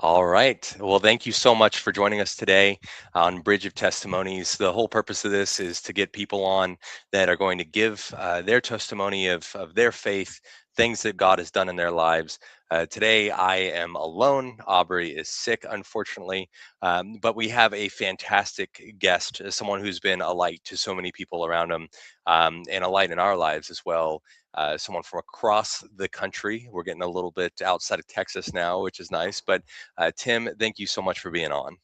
All right. Well, thank you so much for joining us today on Bridge of Testimonies. The whole purpose of this is to get people on that are going to give their testimony of their faith, things that God has done in their lives. Today, I am alone. Aubrey is sick, unfortunately, but we have a fantastic guest, someone who's been a light to so many people around him and a light in our lives as well. Someone from across the country. We're getting a little bit outside of Texas now, which is nice, but Tim, thank you so much for being on.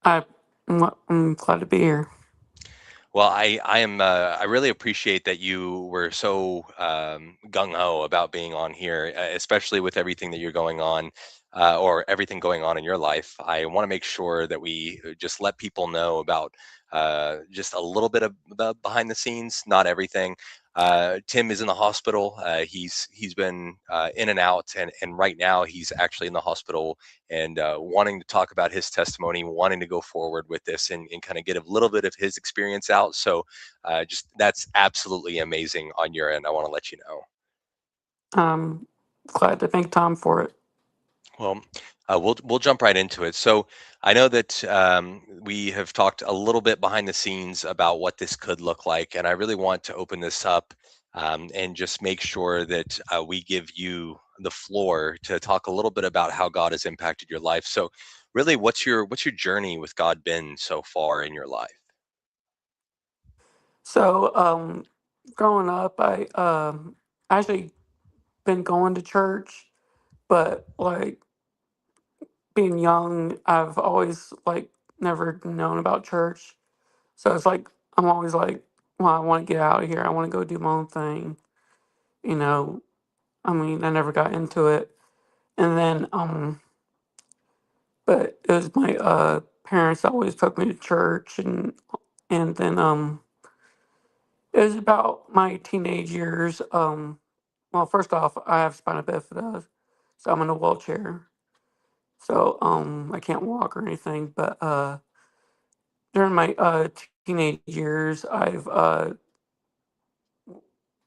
I, I'm glad to be here. Well, I really appreciate that you were so gung ho about being on here, especially with everything that you're going on, or everything going on in your life. I want to make sure that we just let people know about just a little bit of the behind the scenes, not everything. Tim is in the hospital. He's been in and out, and right now he's actually in the hospital and wanting to talk about his testimony, wanting to go forward with this and kind of get a little bit of his experience out. So just that's absolutely amazing on your end. I want to let you know. I'm glad to thank Tom for it. Well, we'll jump right into it. So I know that we have talked a little bit behind the scenes about what this could look like, and I really want to open this up and just make sure that we give you the floor to talk a little bit about how God has impacted your life. So, really, what's your journey with God been so far in your life? So, growing up, I actually been going to church, but like being young, I've always never known about church. So it's like I'm always like, well, I want to get out of here. I want to go do my own thing. You know, I mean, I never got into it, and then but it was my parents that always took me to church, and then it was about my teenage years. Well, first off, I have spina bifida, so I'm in a wheelchair. So I can't walk or anything. But during my teenage years, I've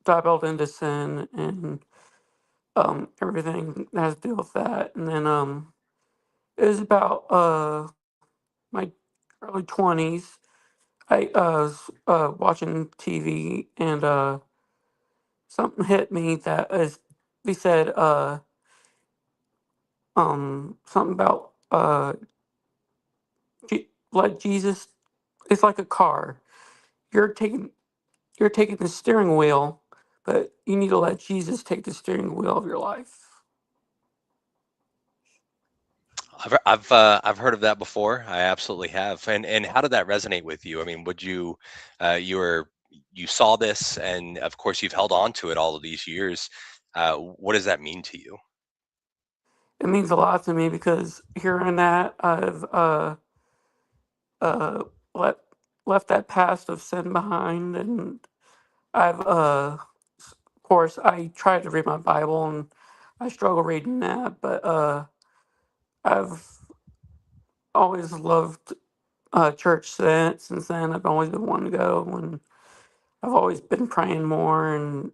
dabbled into sin and everything that has to do with that. And then it was about my early 20s. I was watching TV and something hit me that is they said something about let Jesus, it's like a car. You're taking you're taking the steering wheel, but you need to let Jesus take the steering wheel of your life. I've heard of that before. I absolutely have. And how did that resonate with you? I mean, would you you were you saw this, and of course you've held on to it all of these years. What does that mean to you? It means a lot to me because hearing that I've uh let left that past of sin behind, and I've of course I tried to read my Bible and I struggle reading that, but I've always loved church since then. I've always been wanting to go, and I've always been praying more. And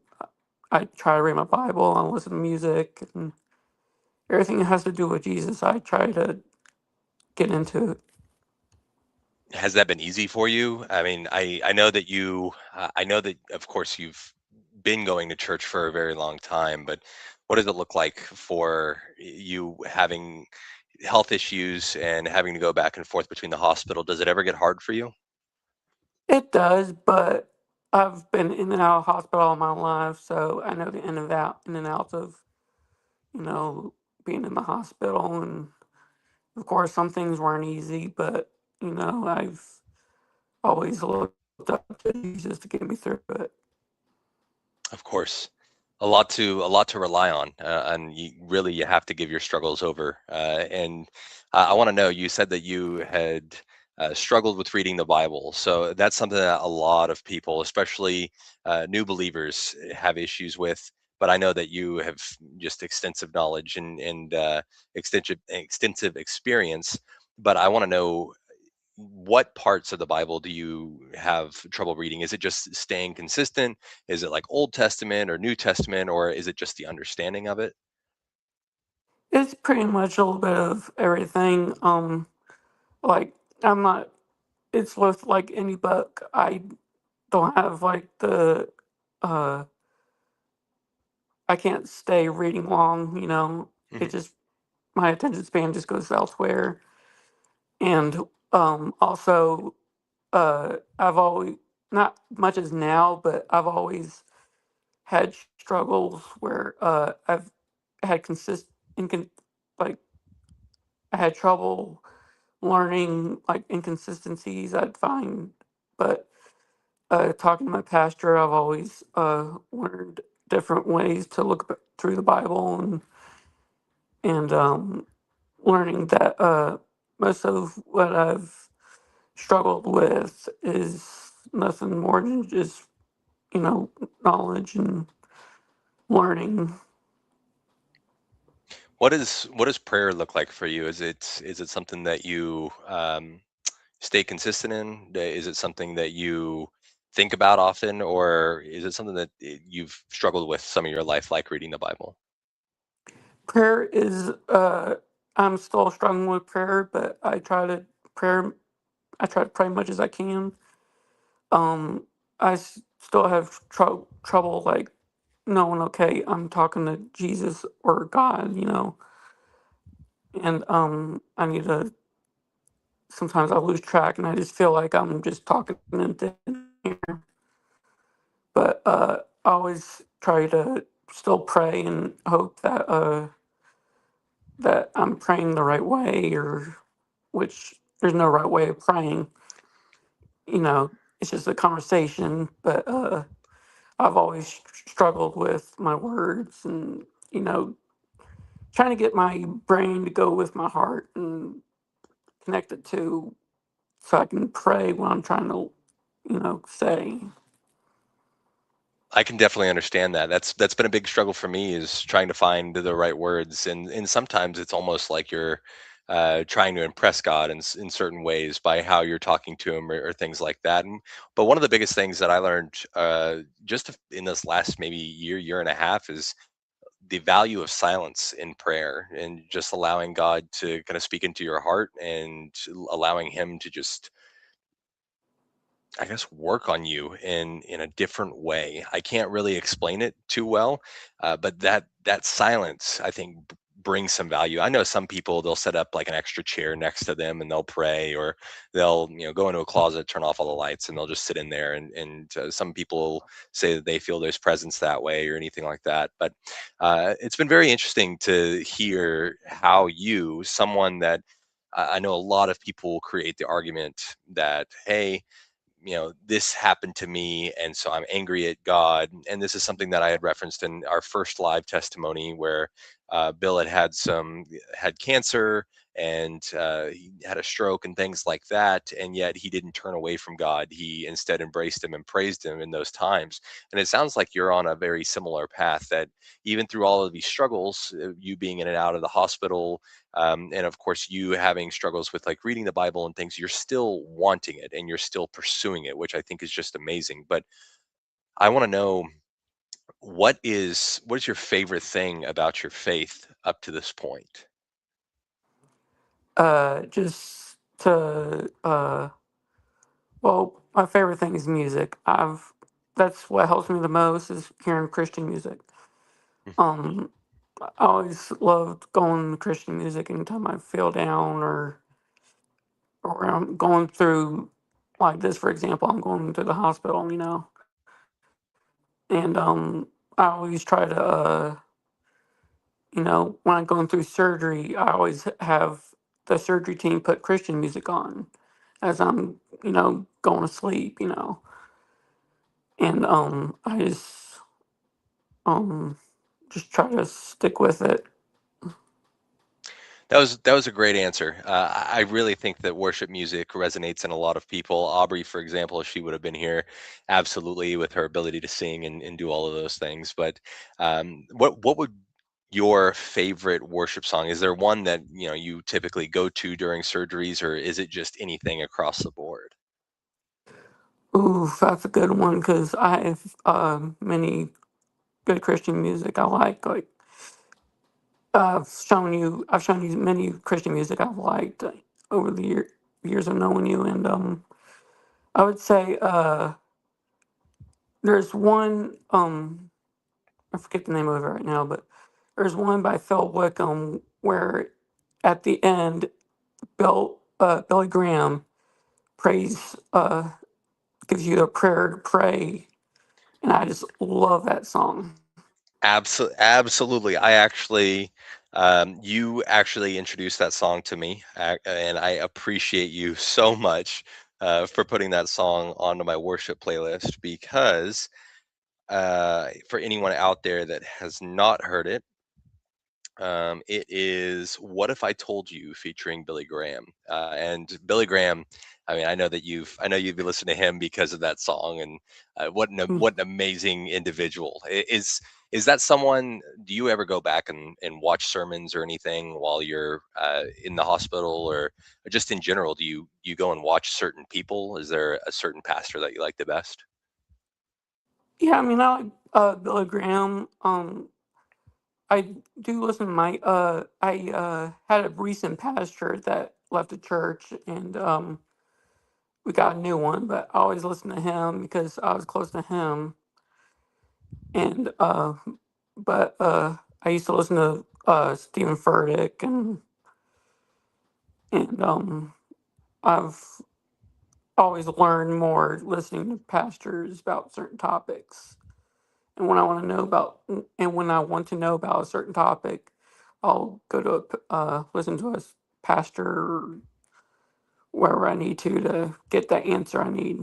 I try to read my Bible and listen to music and everything that has to do with Jesus. I try to get into it. Has that been easy for you? I mean, I know that I know that of course you've been going to church for a very long time, but what does it look like for you having health issues and having to go back and forth between the hospital? Does it ever get hard for you? It does, but I've been in and out of hospital all my life, so I know the in and outs of you know being in the hospital. And of course, some things weren't easy, but I've always looked up to Jesus to get me through it. Of course, a lot to rely on, and you have to give your struggles over. And I want to know. You said that you had struggled with reading the Bible, so that's something that a lot of people, especially new believers, have issues with. But I know that you have just extensive knowledge and extensive experience. But I want to know what parts of the Bible do you have trouble reading? Is it just staying consistent? Is it like Old Testament or New Testament, or is it just the understanding of it? It's pretty much a little bit of everything. Like I'm not. It's with like any book. I don't have like the. Uh, I can't stay reading long. Mhm. It just my attention span just goes elsewhere. And also, I've always not much as now, but I've always had struggles where I've had incon- like I had trouble learning like inconsistencies I'd find, but talking to my pastor, I've always learned different ways to through the Bible and learning that most of what I've struggled with is nothing more than just knowledge and learning. What does prayer look like for you? Is it something that you stay consistent in? Is it something that you think about often, or is it something that you've struggled with some of your life, like reading the Bible? Prayer is I'm still struggling with prayer, but prayer I try to pray much as I can. Um still have trouble like knowing, okay, I'm talking to Jesus or God, and I need to sometimes I lose track and I just feel like I'm just talking in thin air. But I always try to still pray and hope that I'm praying the right way, or which there's no right way of praying. It's just a conversation. But I've always struggled with my words and you know trying to get my brain to go with my heart and connect it to so I can pray when I'm trying to say. I can definitely understand that. That's been a big struggle for me, is trying to find the right words, and sometimes it's almost like you're trying to impress God in certain ways by how you're talking to Him, or things like that. But one of the biggest things that I learned just in this last maybe year and a half, is the value of silence in prayer, and just allowing God to kind of speak into your heart, and allowing Him to just, I guess, work on you in a different way. I can't really explain it too well, but that silence, I think, brings some value. I know some people, they'll set up like an extra chair next to them and they'll pray, or they'll go into a closet, turn off all the lights, and they'll just sit in there. And some people say that they feel there's presence that way, or anything like that. But it's been very interesting to hear how you, someone that I know a lot of people create the argument that, hey, this happened to me, and so I'm angry at God. And this is something that I had referenced in our first live testimony, where Bill had cancer, and he had a stroke and things like that, and yet he didn't turn away from God. He instead embraced Him and praised Him in those times. And it sounds like you're on a very similar path, that even through all of these struggles, you being in and out of the hospital, and of course you having struggles with like reading the Bible and things, you're still wanting it and you're still pursuing it, which I think is just amazing. But I want to know, what is your favorite thing about your faith up to this point? Just to well, my favorite thing is music. That's what helps me the most is hearing Christian music. Mm. Um, I always loved going to Christian music anytime I feel down or I'm going through like this, for example, I'm going to the hospital, and I always try to when I'm going through surgery, I always have the surgery team put Christian music on as I'm, going to sleep, and um just try to stick with it. That was a great answer. I really think that worship music resonates in a lot of people. Aubrey, for example, if she would have been here, absolutely, with her ability to sing and do all of those things. But what would your favorite worship song? Is there one that you typically go to during surgeries, or is it just anything across the board? Ooh, that's a good one because I have many good Christian music I like I've shown you many Christian music I've liked over the years of knowing you, and I would say there's one I forget the name of it right now, but there's one by Phil Wickham where at the end Billy Graham prays gives you a prayer to pray, and I just love that song. Absolutely. You actually introduced that song to me, and I appreciate you so much for putting that song onto my worship playlist because for anyone out there that has not heard it, it is "What If I Told You" featuring Billy Graham. And Billy Graham, I mean, I know you've listened to him because of that song, and Mm. what an amazing individual. Is that someone? Do you ever go back and watch sermons or anything while you're in the hospital, or just in general? Do you go and watch certain people? Is there a certain pastor that you like the best? Yeah, I mean, I like Billy Graham. I do listen to my I had a recent pastor that left the church, and we got a new one, but I always listen to him because I was close to him. And but I used to listen to Stephen Furtick, and I've always learned more listening to pastors about certain topics. And when I want to know about, and when I want to know about a certain topic, I'll go to listen to a pastor wherever I need to get that answer I need.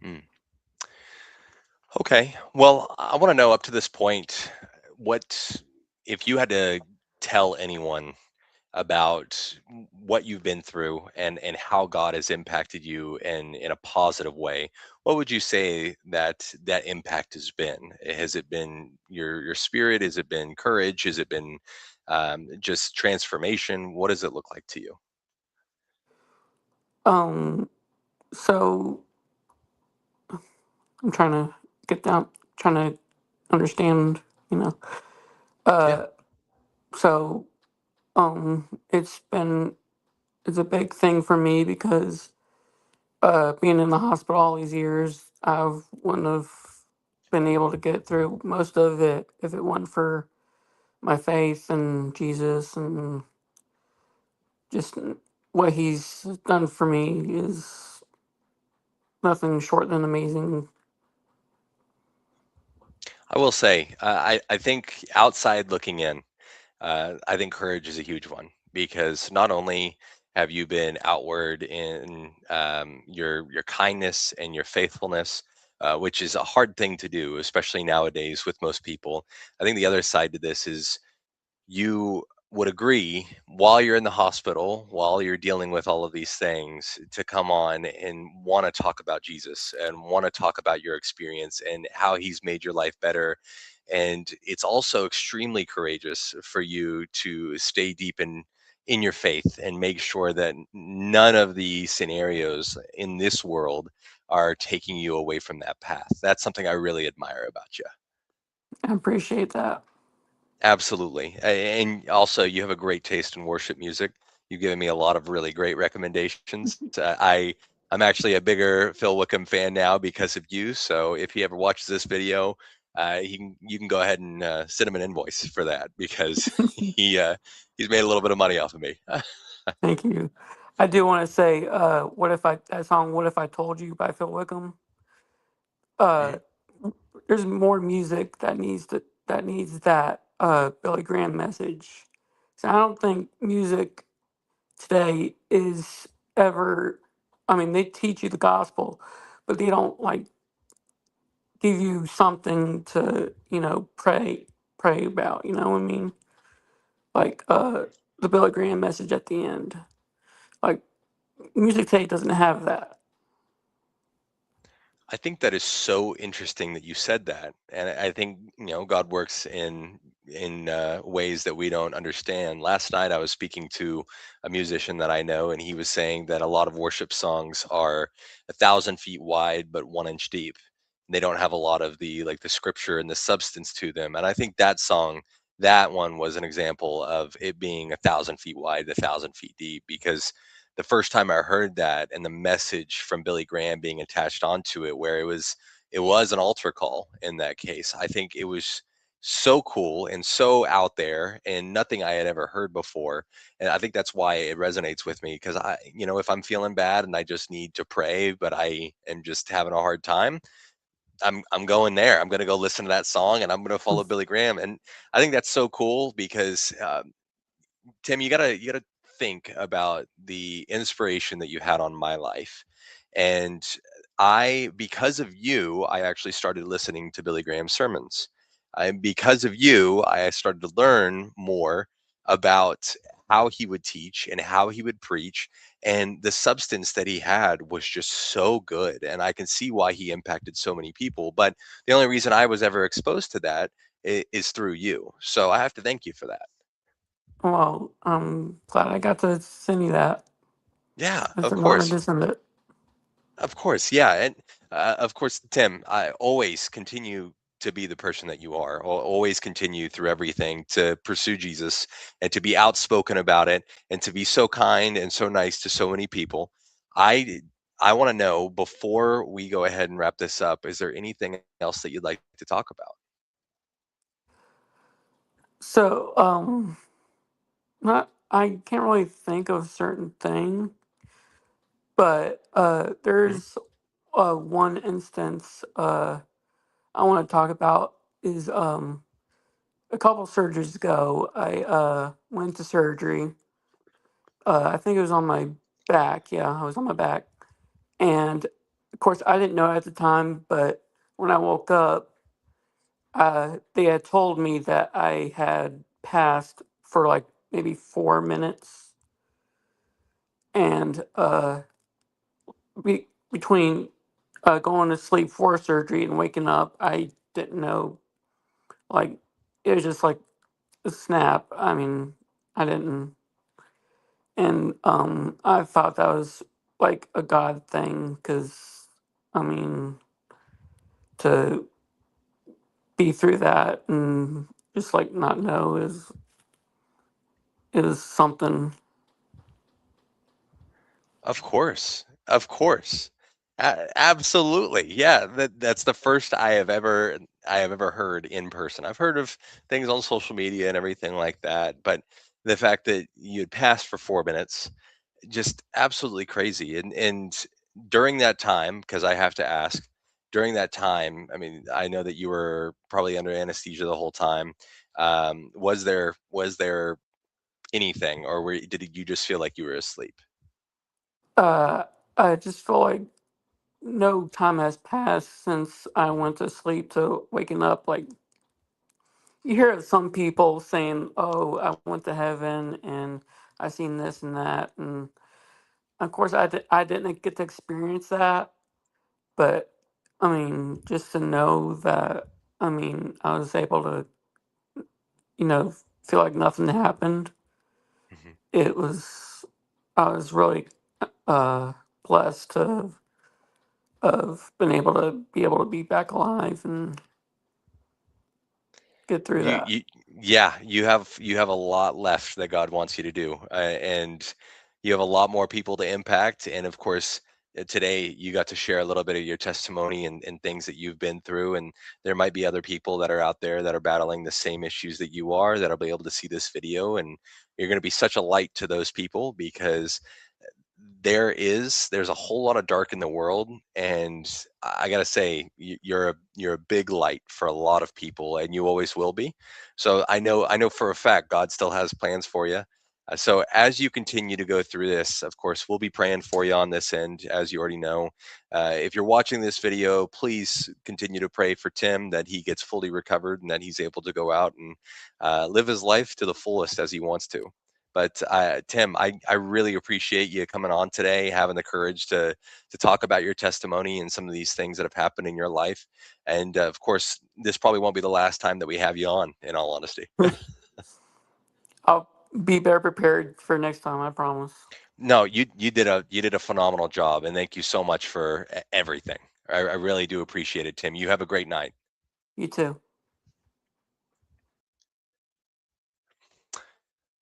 Hmm. Okay. Well, I want to know up to this point, what if you had to tell anyone about what you've been through and how God has impacted you in a positive way, what would you say that impact has been? Has it been your spirit? Has it been courage? Has it been just transformation? What does it look like to you? Um, so I'm trying to get down, trying to understand, you know. Yeah. Uh, so it's been it's a big thing for me because being in the hospital all these years, I wouldn't have been able to get through most of it if it wasn't for my faith in Jesus, and just what He's done for me is nothing short than amazing. I will say, I think outside looking in, I think courage is a huge one because not only have you been outward in your kindness and your faithfulness, which is a hard thing to do, especially nowadays with most people. I think the other side to this is you would agree while you're in the hospital, while you're dealing with all of these things, to come on and want to talk about Jesus and want to talk about your experience and how he's made your life better. And it's also extremely courageous for you to stay deep in your faith and make sure that none of the scenarios in this world are taking you away from that path. That's something I really admire about you. I appreciate that. Absolutely. And also, you have a great taste in worship music. You've given me a lot of really great recommendations. I'm actually a bigger Phil Wickham fan now because of you. So if he ever watches this video, you can go ahead and send him an invoice for that because he's made a little bit of money off of me. Thank you. I do want to say, what if I that song "What If I Told You" by Phil Wickham. Mhm. Uh, there's more music that needs that Billy Graham message. So I don't think music today is ever. I mean, they teach you the gospel, but they don't like give you something to pray about. You know what I mean? Like the Billy Graham message at the end. Like music today doesn't have that. I think that is so interesting that you said that, and I think God works in ways that we don't understand. Last night, I was speaking to a musician that I know, and he was saying that a lot of worship songs are 1,000 feet wide but 1 inch deep. They don't have a lot of the scripture and the substance to them, and I think that song that one was an example of it being 1,000 feet wide, 1,000 feet deep, because the first time I heard that and the message from Billy Graham being attached onto it, where it was an altar call in that case. I think it was so cool and so out there and nothing I had ever heard before. And I think that's why it resonates with me, because if I'm feeling bad and I just need to pray, but I am just having a hard time, I'm going there. I'm going to go listen to that song and I'm going to follow Billy Graham. And I think that's so cool because Tim, you gotta think about the inspiration that you had on my life. And because of you, I actually started listening to Billy Graham sermons. And because of you, I started to learn more about how he would teach and how he would preach. And the substance that he had was just so good. And I can see why he impacted so many people. But the only reason I was ever exposed to that is through you. So I have to thank you for that. Well, I'm glad I got to send you that. Yeah, It's of an honor course. to send it. Of course, yeah, and of course, Tim, I always continue to be the person that you are. Always continue through everything to pursue Jesus and to be outspoken about it and to be so kind and so nice to so many people. I I want to know before we go ahead and wrap this up, is there anything else that you'd like to talk about? So, not I can't really think of a certain thing, but Mhm. there's one instance I want to talk about is a couple surgeries ago. I went to surgery. I think it was on my back. Yeah, I was on my back, and of course I didn't know at the time, but when I woke up, they had told me that I had passed for like maybe 4 minutes, and between going to sleep for surgery and waking up, I didn't know. Like it was just like a snap. I mean, I didn't, and I thought that was like a God thing because I mean to be through that and just like not know is something. Of course. Of course. Absolutely. Yeah, that's the first I have ever heard in person. I've heard of things on social media and everything like that, but the fact that you'd passed for 4 minutes, just absolutely crazy. And during that time, because I have to ask, during that time, I mean, I know that you were probably under anesthesia the whole time. Was there anything, or did you just feel like you were asleep? Uh, I just feel like no time has passed since I went to sleep to waking up. Like you hear some people saying, "Oh, I went to heaven and I seen this and that," and of course I didn't get to experience that, but I mean, just to know that, I mean, I was able to, feel like nothing happened. Mhm. It was, I was really uh, blessed to have been able to be back alive and get through You that. you yeah, you have a lot left that God wants you to do, and you have a lot more people to impact. And of course, today you got to share a little bit of your testimony and things that you've been through. And there might be other people that are out there that are battling the same issues that you are that'll be able to see this video, and you're going to be such a light to those people because there's a whole lot of dark in the world, and I gotta say you're a big light for a lot of people, and you always will be. So I know for a fact God still has plans for you. So as you continue to go through this, of course we'll be praying for you on this end, as you already know. If you're watching this video, please continue to pray for Tim, that he gets fully recovered and that he's able to go out and live his life to the fullest as he wants to. But Tim, I really appreciate you coming on today, having the courage to talk about your testimony and some of these things that have happened in your life. And of course, this probably won't be the last time that we have you on, in all honesty. I'll be better prepared for next time, I promise. No, you did a phenomenal job, and thank you so much for everything. I really do appreciate it, Tim. You have a great night. You too.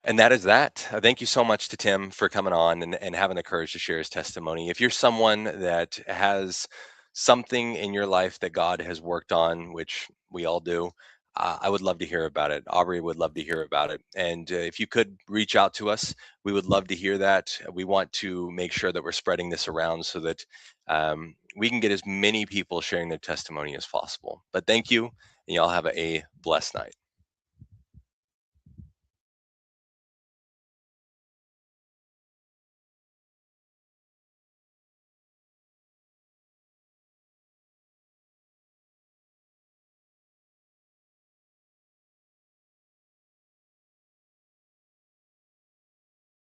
And that is that. Thank you so much to Tim for coming on and having the courage to share his testimony. If you're someone that has something in your life that God has worked on, which we all do, I would love to hear about it. Aubrey would love to hear about it. And if you could reach out to us, we would love to hear that. We want to make sure that we're spreading this around so that we can get as many people sharing their testimony as possible. But thank you, and y'all have a blessed night.